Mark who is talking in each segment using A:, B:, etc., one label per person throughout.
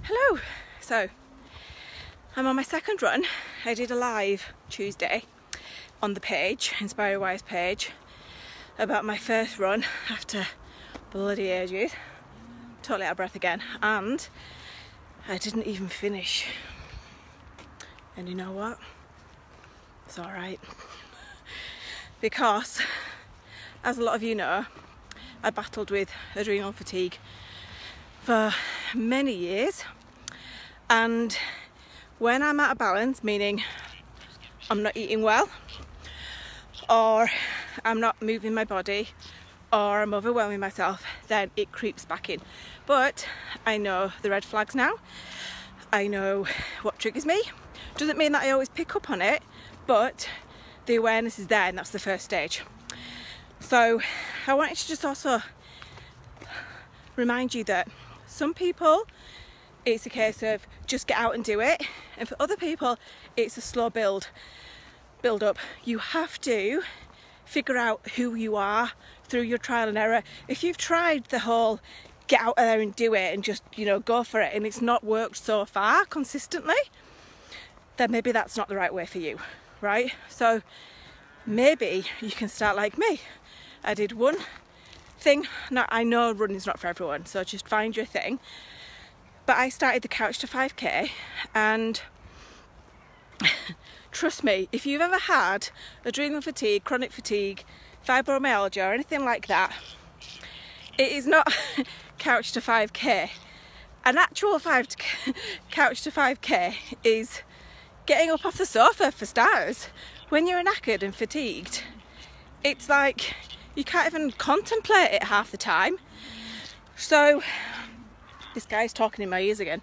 A: Hello! So, I'm on my second run. I did a live Tuesday on the page, Inspire Wise page, about my first run after bloody ages. Totally out of breath again, and I didn't even finish. And you know what? It's alright. Because, as a lot of you know, I battled with adrenal fatigue for many years, and when I'm out of balance, meaning I'm not eating well, or I'm not moving my body, or I'm overwhelming myself, then it creeps back in. But I know the red flags now. I know what triggers me. Doesn't mean that I always pick up on it, but the awareness is there, and that's the first stage. So I wanted to just also remind you that some people, it's a case of just get out and do it, and for other people it's a slow build up. You have to figure out who you are through your trial and error. If you've tried the whole get out there and do it and just, go for it, and it's not worked so far consistently, then maybe that's not the right way for you, right? So maybe you can start like me. I did one thing. Now I know running's not for everyone, so just find your thing. But I started the Couch to 5k, and trust me, if you've ever had adrenal fatigue, chronic fatigue, fibromyalgia or anything like that, it is not Couch to 5k. An actual Couch to 5k is getting up off the sofa, for starters. When you're knackered and fatigued, it's like you can't even contemplate it half the time. So this guy's talking in my ears again.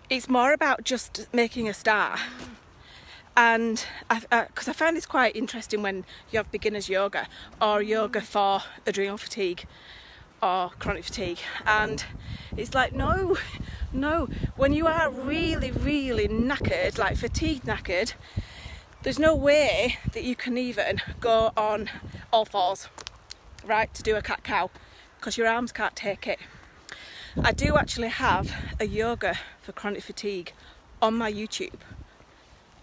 A: It's more about just making a start. And because I find this quite interesting when you have beginners yoga or yoga for adrenal fatigue or chronic fatigue, and it's like no, when you are really knackered, like fatigued knackered, there's no way that you can even go on all fours, right, to do a cat-cow, because your arms can't take it. I do actually have a yoga for chronic fatigue on my YouTube.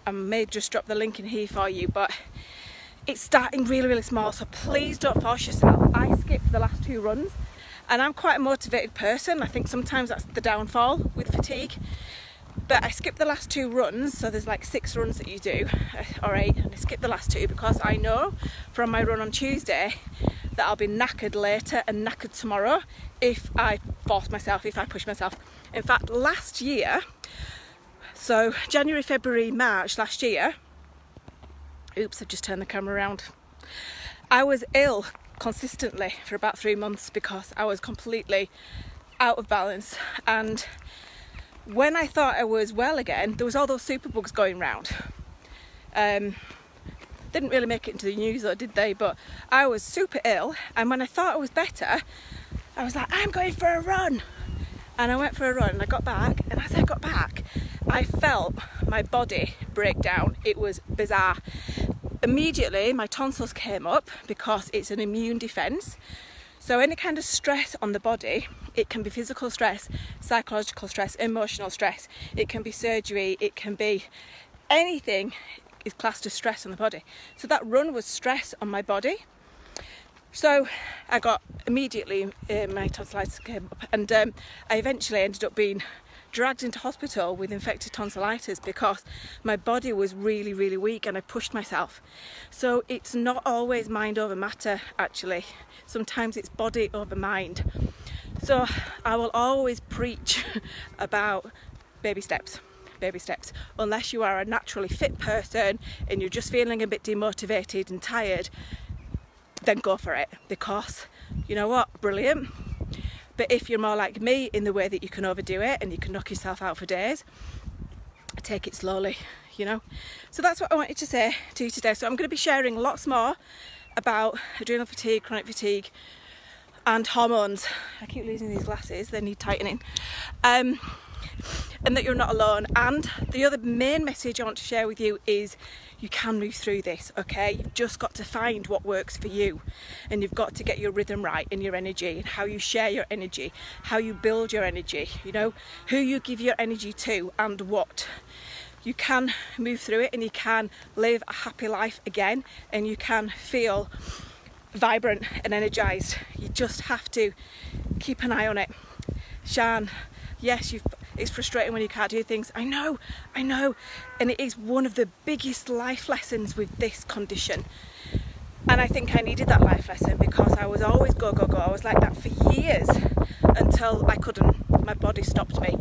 A: I may just drop the link in here for you, but it's starting really small, so please don't force yourself. I skipped the last 2 runs, and I'm quite a motivated person. I think sometimes that's the downfall with fatigue. But I skipped the last 2 runs, so there's like 6 runs that you do, or 8, and I skipped the last 2 because I know from my run on Tuesday that I'll be knackered later and knackered tomorrow if I force myself, if I push myself. In fact, last year, so January, February, March last year, oops, I've just turned the camera around, I was ill consistently for about 3 months because I was completely out of balance. And when I thought I was well again, there was all those superbugs going round. Didn't really make it into the news though, did they? But I was super ill, and when I thought I was better, I was like, I'm going for a run. And I went for a run, and I got back, and as I got back, I felt my body break down. It was bizarre. Immediately, my tonsils came up because it's an immune defense. So any kind of stress on the body, it can be physical stress, psychological stress, emotional stress, it can be surgery, it can be anything is classed as stress on the body. So that run was stress on my body. So I got immediately, my tonsillitis came up, and I eventually ended up being dragged into hospital with infected tonsillitis because my body was really weak and I pushed myself. So it's not always mind over matter, actually. Sometimes it's body over mind. So I will always preach about baby steps, unless you are a naturally fit person and you're just feeling a bit demotivated and tired, then go for it, because you know what, brilliant. But if you're more like me in the way that you can overdo it and you can knock yourself out for days, take it slowly, So that's what I wanted to say to you today. So I'm going to be sharing lots more about adrenal fatigue, chronic fatigue and hormones. I keep losing these glasses, they need tightening. and that you're not alone. And the other main message I want to share with you is you can move through this, okay? You've just got to find what works for you, and you've got to get your rhythm right in your energy, and how you share your energy, how you build your energy, you know, who you give your energy to and what. You can move through it, and you can live a happy life again, and you can feel vibrant and energized. You just have to keep an eye on it. Shan, yes, it's frustrating when you can't do things. I know, and it is one of the biggest life lessons with this condition. And I think I needed that life lesson, because I was always go. I was like that for years until I couldn't. My body stopped me.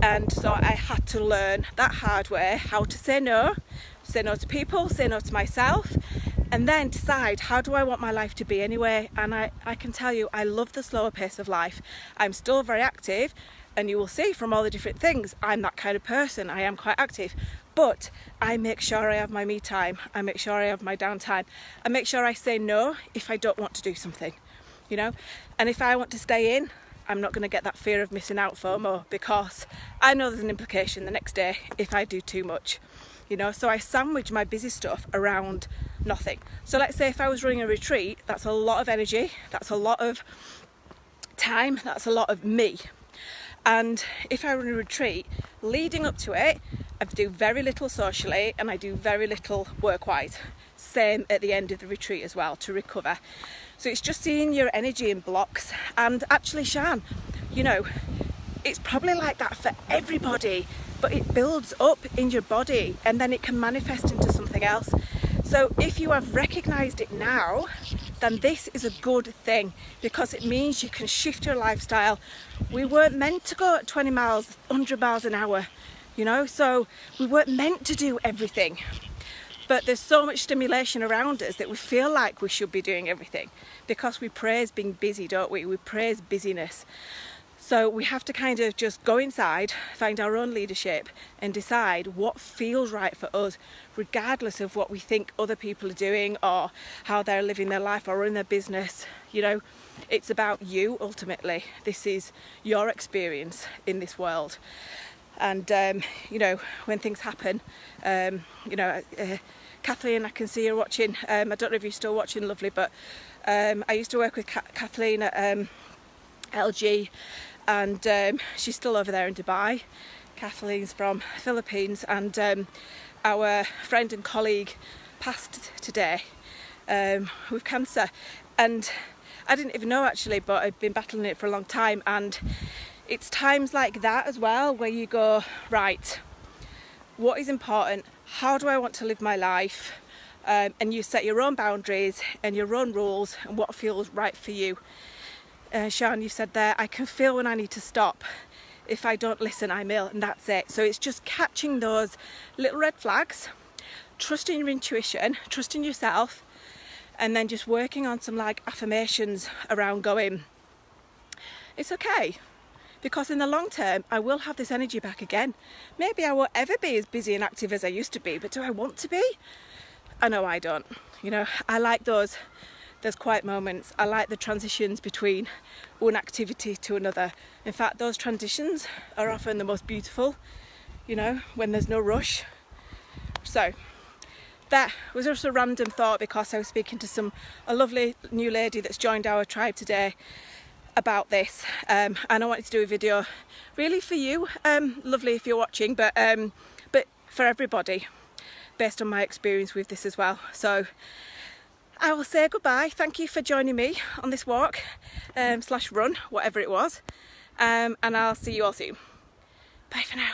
A: And so I had to learn that hard way, how to say no to people, say no to myself, and then decide, how do I want my life to be anyway? And I can tell you, I love the slower pace of life. I'm still very active, and you will see from all the different things, I'm that kind of person. I am quite active, but I make sure I have my me time. I make sure I have my downtime. I make sure I say no if I don't want to do something, you know? And if I want to stay in, I'm not going to get that fear of missing out FOMO, because I know there's an implication the next day if I do too much, you know. So I sandwich my busy stuff around nothing. So let's say if I was running a retreat, that's a lot of energy, that's a lot of time, that's a lot of me. And if I run a retreat, leading up to it, I do very little socially, and I do very little work-wise. Same at the end of the retreat as well, to recover. So it's just seeing your energy in blocks. And actually, Shan, you know, it's probably like that for everybody, but it builds up in your body, and then it can manifest into something else. So if you have recognised it now, then this is a good thing, because it means you can shift your lifestyle. We weren't meant to go at 20 miles, 100 miles an hour, you know, so we weren't meant to do everything. But there's so much stimulation around us that we feel like we should be doing everything, because we praise being busy, don't we? We praise busyness. So we have to kind of just go inside, find our own leadership, and decide what feels right for us, regardless of what we think other people are doing or how they're living their life or in their business. You know, it's about you ultimately. This is your experience in this world. And, you know, when things happen, you know, Kathleen, I can see you're watching. I don't know if you're still watching, lovely, but I used to work with Kathleen at LG, and she's still over there in Dubai. Kathleen's from Philippines, and our friend and colleague passed today with cancer. And I didn't even know actually, but I've been battling it for a long time. And it's times like that as well where you go, right, what is important? How do I want to live my life? And you set your own boundaries and your own rules and what feels right for you. Shan, you said there, I can feel when I need to stop. If I don't listen, I'm ill, and that's it. So it's just catching those little red flags, trusting your intuition, trusting yourself, and then just working on some like affirmations around going, it's okay. Because in the long term, I will have this energy back again. Maybe I won't ever be as busy and active as I used to be, but do I want to be? I know I don't. You know, I like those quiet moments. I like the transitions between one activity to another. In fact, those transitions are often the most beautiful, you know, when there's no rush. So that was just a random thought, because I was speaking to a lovely new lady that's joined our tribe today about this, and I wanted to do a video really for you, lovely if you're watching, but for everybody, based on my experience with this as well. So I will say goodbye. Thank you for joining me on this walk / run, whatever it was, and I'll see you all soon. Bye for now.